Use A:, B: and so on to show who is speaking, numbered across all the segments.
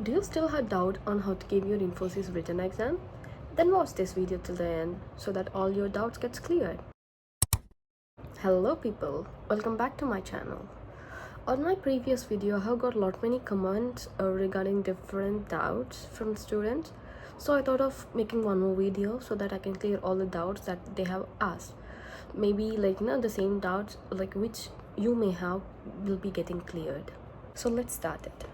A: Do you still have doubt on how to give your Infosys written exam? Then watch this video till the end so that all your doubts gets cleared. Hello people, welcome back to my channel. On my previous video, I have got many comments regarding different doubts from students. So I thought of making one more video so that I can clear all the doubts that they have asked. Maybe the same doubts which you may have will be getting cleared. So let's start it.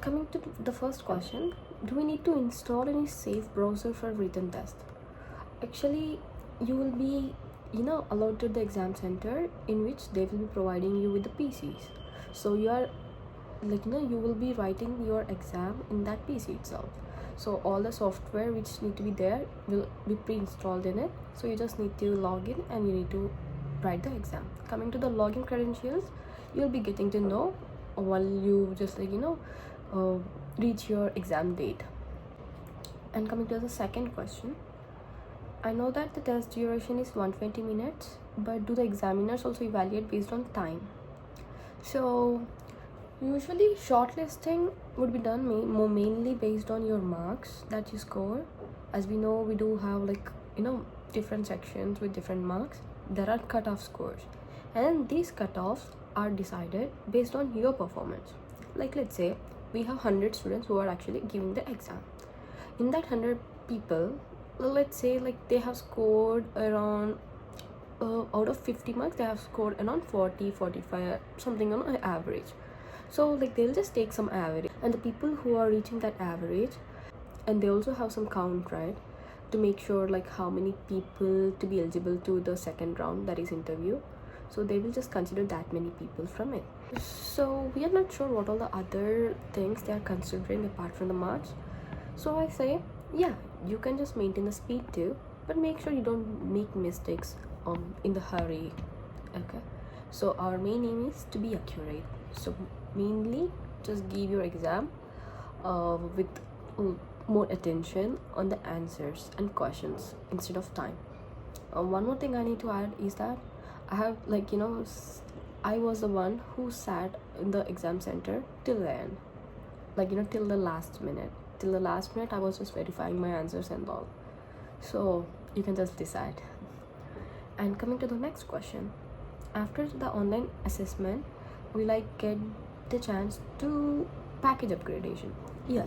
A: Coming to the first question, do we need to install any safe browser for written test? Actually, you will be allowed to the exam center in which they will be providing you with the PCs. So you are you will be writing your exam in that PC itself. So all the software which need to be there will be pre-installed in it. So you just need to log in and you need to write the exam. Coming to the login credentials, you'll be getting to know while you just reach your exam date. And coming to the second question, I know that the test duration is 120 minutes, but do the examiners also evaluate based on time? So usually shortlisting would be done mainly based on your marks that you score. As we know, we do have different sections with different marks. There are cutoff scores, and these cutoffs are decided based on your performance. Let's say we have 100 students who are actually giving the exam. In that 100 people, let's say they have scored around out of 50 marks, they have scored around 40, 45, something on average. So they'll just take some average, and the people who are reaching that average, and they also have some count, right, to make sure how many people to be eligible to the second round, that is interview. So they will just consider that many people from it. So we are not sure what all the other things they are considering apart from the marks. So I say, yeah, you can just maintain the speed too, but make sure you don't make mistakes in the hurry. Okay, so our main aim is to be accurate. So mainly just give your exam with more attention on the answers and questions instead of time. One more thing I need to add is that I have I was the one who sat in the exam center till the end, till the last minute. Till the last minute I was just verifying my answers and all. So you can just decide. And coming to the next question, after the online assessment, will I get the chance to package upgradation? Yeah.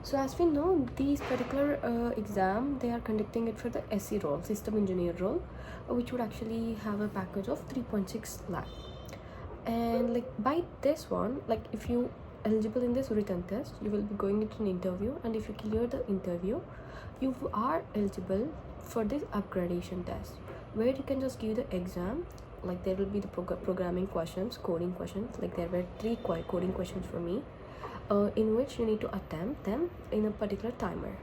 A: So as we know, these particular exam, they are conducting it for the SE role, system engineer role, which would actually have a package of 3.6 lakh. And by this one, if you eligible in this written test, you will be going into an interview, and if you clear the interview, you are eligible for this upgradation test, where you can just give the exam. There will be the programming questions, coding questions. There were 3 coding questions for me, in which you need to attempt them in a particular timer.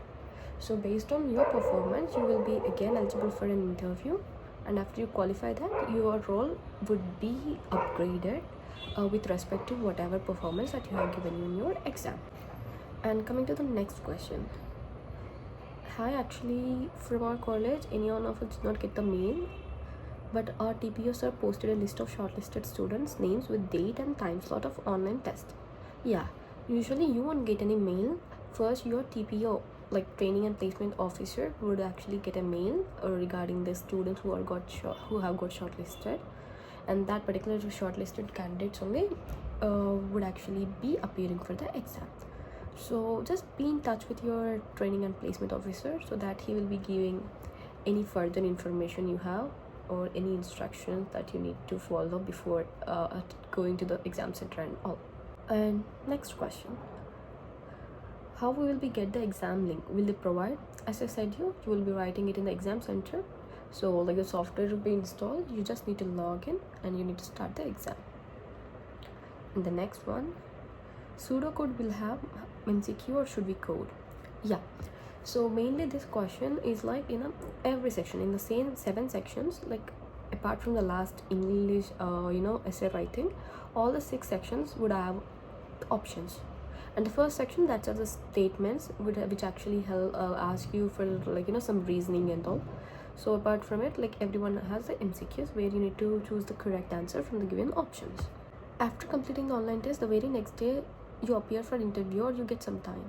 A: So based on your performance, you will be again eligible for an interview, and after you qualify that, your role would be upgraded with respect to whatever performance that you have given in your exam. And coming to the next question, hi, actually from our college, anyone of us did not get the mail, but our TPO sir posted a list of shortlisted students' names with date and time slot of online test. Yeah, usually you won't get any mail. First, your TPO, training and placement officer, would actually get a mail regarding the students who have got shortlisted, and that particular shortlisted candidates only would actually be appearing for the exam. So just be in touch with your training and placement officer so that he will be giving any further information you have or any instructions that you need to follow before going to the exam center and all. And next question, how we will be get the exam link? Will they provide? As I said, you will be writing it in the exam center. So the software will be installed, you just need to log in and you need to start the exam. And the next one, pseudo code will have MCQ or should we code? Yeah, so mainly this question is every section in the same 7 sections, apart from the last English essay writing, all the 6 sections would have options. And the first section, that's are the statements which actually ask you for some reasoning and all. So apart from it, everyone has the MCQs where you need to choose the correct answer from the given options. After completing the online test, the very next day you appear for interview or you get some time.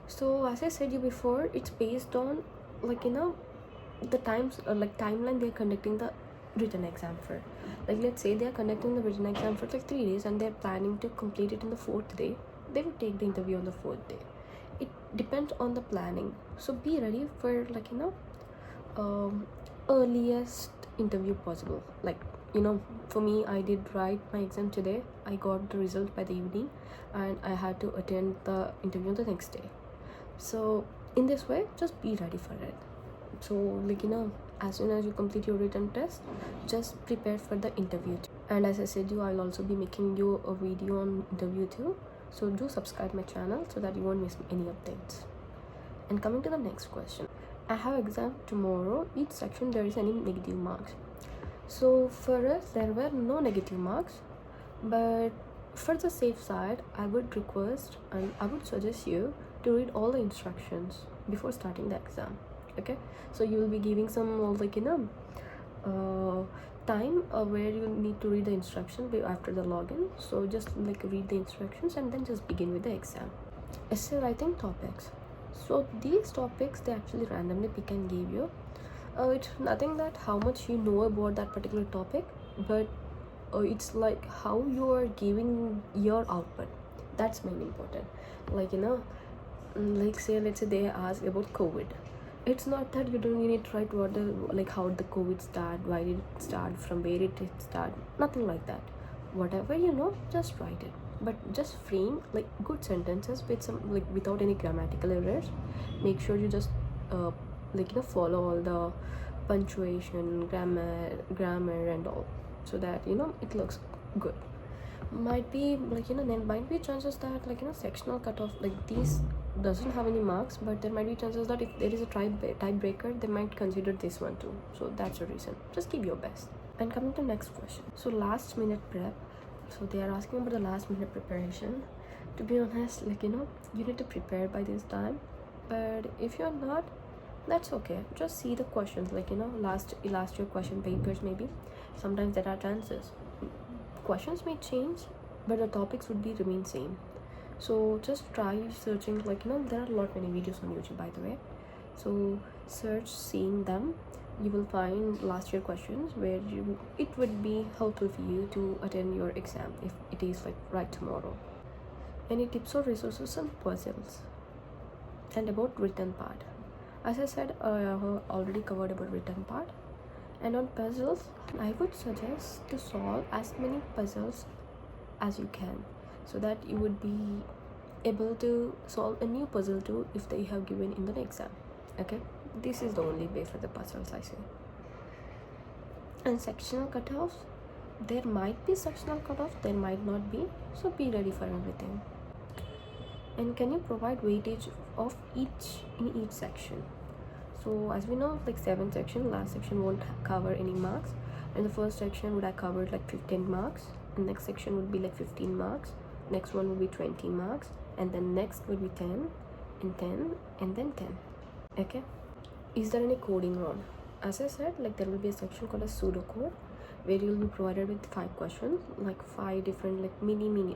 A: So as I said you before, it's based on the times timeline they're conducting the written exam for. Like let's say they're conducting the written exam for like 3 days and they're planning to complete it in the 4th day, they will take the interview on the 4th day. It depends on the planning, so be ready for earliest interview possible. For me, I did write my exam today, I got the result by the evening, and I had to attend the interview the next day. So in this way, just be ready for it. So as soon as you complete your written test, just prepare for the interview. And as I said I'll also be making you a video on interview too, so do subscribe my channel so that you won't miss any updates. And coming to the next question, I have exam tomorrow, each section there is any negative marks. So for us there were no negative marks, but for the safe side I would request and I would suggest you to read all the instructions before starting the exam. Okay, so you will be giving some time where you need to read the instruction after the login. So just read the instructions and then just begin with the exam. Essay writing topics. So these topics they actually randomly pick and give you. It's nothing that how much you know about that particular topic, but it's like how you are giving your output. That's mainly important. Let's say they ask about COVID. It's not that you don't need to write how the COVID started, why did it start, from where it start, nothing like that. Whatever you know, just write it, but just frame good sentences with some without any grammatical errors. Make sure you just follow all the punctuation, grammar and all, so that it looks good. Might be there might be chances that sectional cutoff these doesn't have any marks, but there might be chances that if there is a tiebreaker, they might consider this one too. So that's the reason. Just give your best. And coming to next question, so last minute prep. So they are asking about the last minute preparation. To be honest, you need to prepare by this time, but if you're not, that's okay. Just see the questions, last year question papers. Maybe sometimes there are chances questions may change, but the topics would be remain same. So just try searching, there are a lot many videos on YouTube, by the way. So search, seeing them, you will find last year questions where it would be helpful for you to attend your exam if it is right tomorrow. Any tips or resources on puzzles? And about written part, as I said, I have already covered about written part. And on puzzles, I would suggest to solve as many puzzles as you can, so that you would be able to solve a new puzzle too if they have given in the exam. Okay, this is the only way for the puzzles, I say. And sectional cutoffs, there might be sectional cutoff, there might not be, so be ready for everything. And can you provide weightage of in each section? So as we know, 7 section, last section won't cover any marks, and the first section would have covered 15 marks, and next section would be 15 marks, next one would be 20 marks, and then next would be 10 and 10 and then 10. Okay, is there any coding wrong? As I said, there will be a section called a pseudo code, where you will be provided with 5 questions, 5 different mini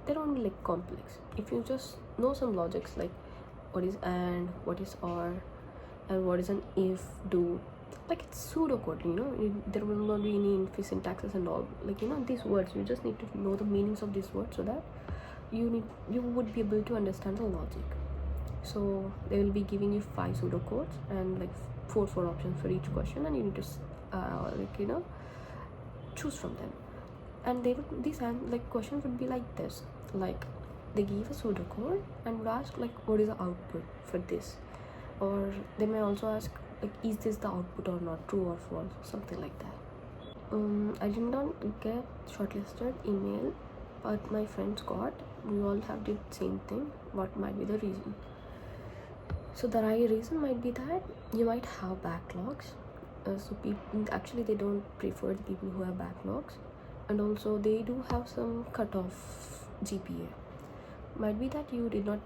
A: they're only complex. If you just know some logics, what is and, what is or, and what is an if, do, it's pseudo code, there will not be any syntaxes and all, these words, you just need to know the meanings of these words, so that you would be able to understand the logic. So they will be giving you 5 pseudo codes and 4 options for each question, and you need to choose from them. And they would, these questions would be like this, they give a pseudo code and would ask what is the output for this, or they may also ask is this the output or not, true or false, something like that. I did not get shortlisted email, but my friends got. We all have the same thing. What might be the reason? So the reason might be that you might have backlogs. So people actually, they don't prefer the people who have backlogs, and also they do have some cutoff GPA. Might be that you did not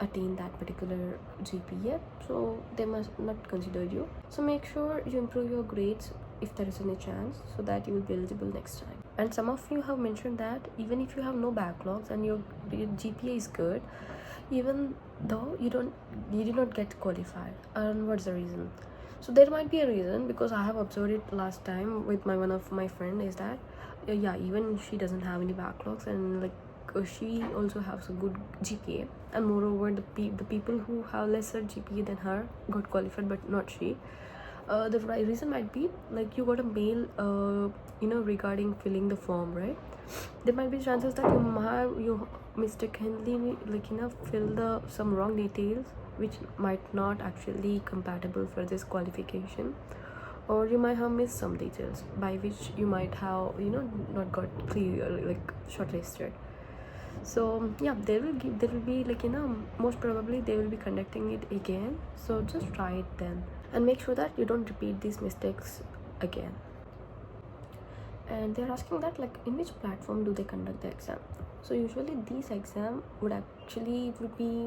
A: attain that particular GPA, so they must not consider you. So make sure you improve your grades if there is any chance, so that you will be eligible next time. And some of you have mentioned that even if you have no backlogs and your GPA is good, even though you did not get qualified, and what's the reason? So there might be a reason, because I have observed it last time with one of my friend, is that yeah, even she doesn't have any backlogs, and like she also has a good GPA, and moreover the people who have lesser GPA than her got qualified but not she. The reason might be like you got a mail regarding filling the form, right? There might be chances that you mistakenly fill some wrong details which might not actually compatible for this qualification, or you might have missed some details by which you might have not got clear, like shortlisted. So yeah, there will be most probably they will be conducting it again, so just try it then, and make sure that you don't repeat these mistakes again. And they're asking that like in which platform do they conduct the exam. So usually these exam would be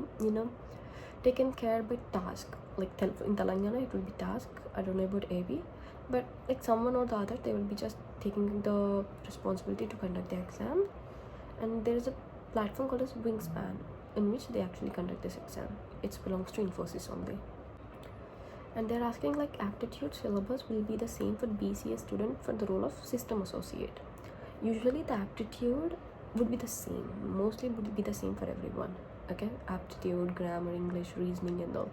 A: taken care by task, like in Telangana it will be task. I don't know about AB, but like someone or the other, they will be just taking the responsibility to conduct the exam. And there is a platform called as Wingspan, in which they actually conduct this exam. It belongs to Infosys only. And they're asking like aptitude syllabus will be the same for BCA student for the role of system associate. Usually the aptitude would be the same, mostly would be the same for everyone. Okay, aptitude, grammar, English, reasoning and all.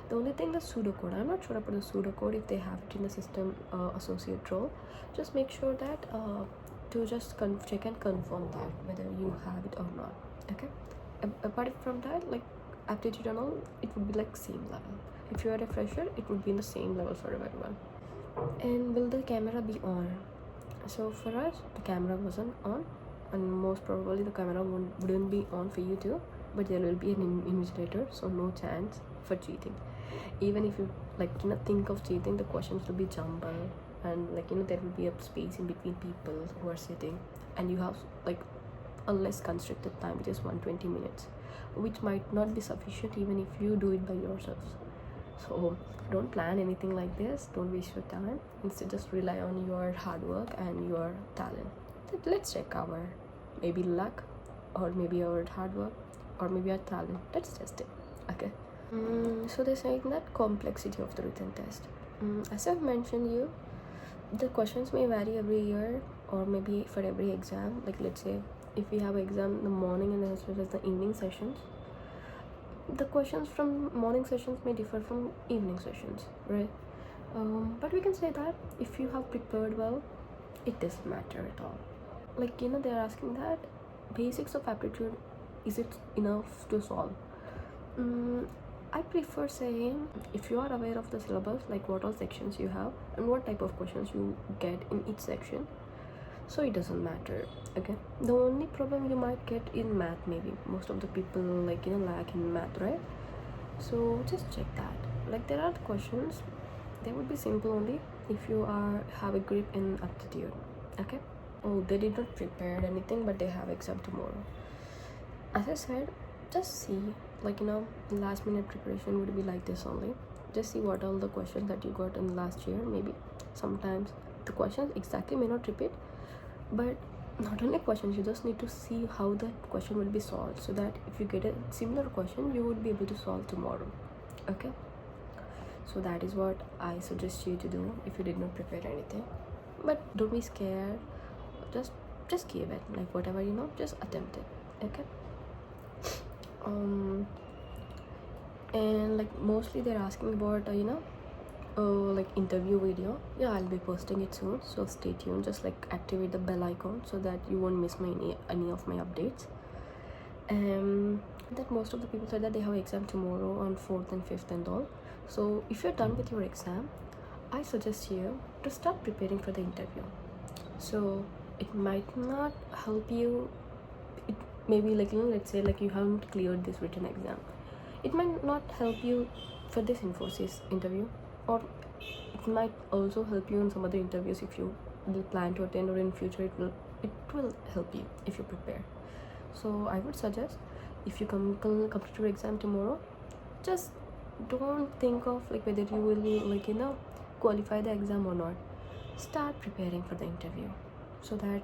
A: The only thing, the pseudo code, I'm not sure about the pseudo code if they have it in the system associate role. Just make sure that to just check and confirm that whether you have it or not. Okay, apart from that, like aptitude and all, it would be like same level. If you are a fresher, it would be in the same level for everyone. And will the camera be on? So for us, the camera wasn't on, and most probably the camera wouldn't be on for you too, but there will be an invigilator, so no chance for cheating. Even if you think of cheating, the questions will be jumbled, and there will be a space in between people who are sitting, and you have like a less constricted time, which is 120 minutes, which might not be sufficient even if you do it by yourselves. So don't plan anything like this, don't waste your time. Instead, just rely on your hard work and your talent. Let's check our maybe luck, or maybe our hard work, or maybe our talent. Let's test it. Okay. So they're saying that complexity of the written test. As I've mentioned you, the questions may vary every year, or maybe for every exam. Like let's say if we have exam in the morning and as well as the evening sessions, the questions from morning sessions may differ from evening sessions, right? But we can say that if you have prepared well, it doesn't matter at all. Like they're asking that basics of aptitude, is it enough to solve? I prefer saying if you are aware of the syllabus, like what all sections you have and what type of questions you get in each section, so it doesn't matter. Okay, the only problem you might get in math, maybe most of the people lack in math, right? So just check that. Like there are the questions, they would be simple only if you have a grip in aptitude. Okay. Oh, they did not prepare anything, but they have exam tomorrow. As I said, just see, last minute preparation would be like this only. Just see what all the questions that you got in last year. Maybe sometimes the questions exactly may not repeat, but not only questions, you just need to see how that question will be solved, so that if you get a similar question, you would be able to solve tomorrow. Okay, so that is what I suggest you to do if you did not prepare anything. But don't be scared, just give it, like whatever just attempt it. Okay. And like mostly they're asking about interview video. Yeah, I'll be posting it soon, so stay tuned. Just activate the bell icon so that you won't miss any of my updates. That most of the people said that they have exam tomorrow on 4th and 5th and all. So if you're done with your exam, I suggest you to start preparing for the interview. So it might not help you, it maybe let's say you haven't cleared this written exam, it might not help you for this Infosys interview, or it might also help you in some other interviews if you will plan to attend, or in future it will help you if you prepare. So I would suggest, if you come to your exam tomorrow, just don't think of whether you will qualify the exam or not. Start preparing for the interview. so that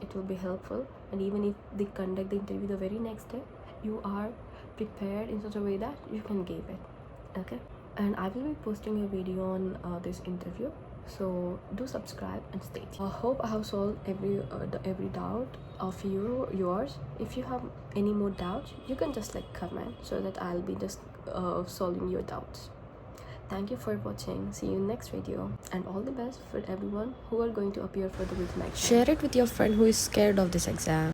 A: it will be helpful. And even if they conduct the interview the very next day, you are prepared in such a way that you can give it. Okay, and I will be posting a video on this interview, so do subscribe and stay tuned. I hope I have solved every doubt of yours. If you have any more doubts, you can just comment, so that I'll be just solving your doubts. Thank you for watching. See you in next video, and all the best for everyone who are going to appear for the written exam. Share it with your friend who is scared of this exam.